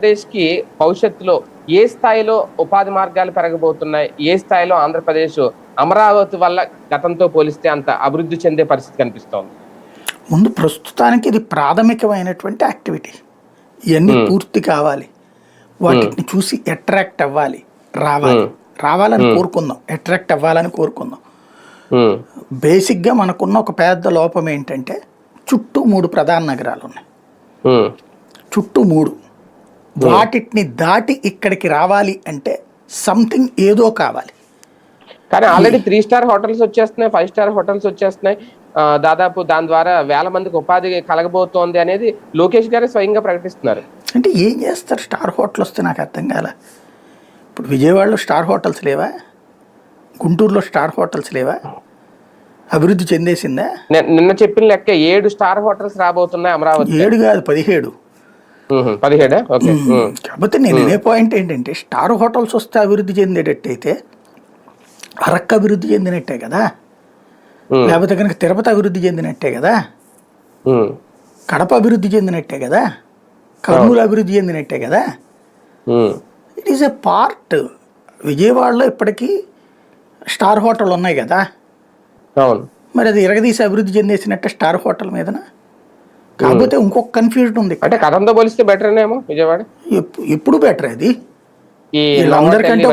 ఆంధ్రప్రదేశ్‌కి భవిష్యత్తులో ఏ స్థాయిలో ఉపాధి మార్గాలు పెరగబోతున్నాయి? ఏ స్థాయిలో ఆంధ్రప్రదేశ్ అమరావతి వల్ల గతంతో పోలిస్తే అంత అభివృద్ధి చెందే పరిస్థితి కనిపిస్తోంది? ముందు ప్రస్తుతానికి ఇది ప్రాథమికమైనటువంటి యాక్టివిటీ. ఇవన్నీ పూర్తి కావాలి. వాటిని చూసి అట్రాక్ట్ అవ్వాలి, రావాలి. రావాలని కోరుకుందాం, అట్రాక్ట్ అవ్వాలని కోరుకుందాం. బేసిక్గా మనకున్న ఒక పెద్ద లోపం ఏంటంటే చుట్టూ 3 ప్రధాన నగరాలు ఉన్నాయి. చుట్టూ 3 వాటిని దాటి ఇక్కడికి రావాలి అంటే సంథింగ్ ఏదో కావాలి. కానీ ఆల్రెడీ 3 స్టార్ హోటల్స్ వచ్చేస్తున్నాయి, 5 స్టార్ హోటల్స్ వచ్చేస్తున్నాయి. దాదాపు దాని ద్వారా వేల మందికి ఉపాధి కలగబోతోంది అనేది లోకేష్ గారే స్వయంగా ప్రకటిస్తున్నారు. అంటే ఏం చేస్తారు? స్టార్ హోటల్ వస్తే నాకు అర్థం కాల. ఇప్పుడు విజయవాడలో స్టార్ హోటల్స్ లేవా? గుంటూరులో స్టార్ హోటల్స్ లేవా? అభివృద్ధి చెందేసిందా? నిన్న చెప్పిన లెక్క 7 స్టార్ హోటల్స్ రాబోతున్నాయి అమరావతి. 7 కాదు, 17. 17? ఓకే. కాకపోతే నేను ఏ పాయింట్ ఏంటంటే స్టార్ హోటల్స్ వస్తే అభివృద్ధి చెందేటట్టయితే అరక్క అభివృద్ధి చెందినట్టే కదా, లేకపోతే కనుక తిరుపతి అభివృద్ధి చెందినట్టే కదా, కడప అభివృద్ధి చెందినట్టే కదా, కర్నూలు అభివృద్ధి చెందినట్టే కదా. It is a part. విజయవాడలో ఇప్పటికీ స్టార్ హోటల్ ఉన్నాయి కదా, మరి అది ఇరగదీసి అభివృద్ధి చెందేసినట్టే స్టార్ హోటల్ మీదన. కాకపోతే ఇంకొక కన్ఫ్యూజన్ ఉంది. అంటే కథంతో పోలిస్తే బెటర్ ఏమో విజయవాడ. ఎప్పుడు బెటర్ అది. ఈ వీళ్ళందరికంటే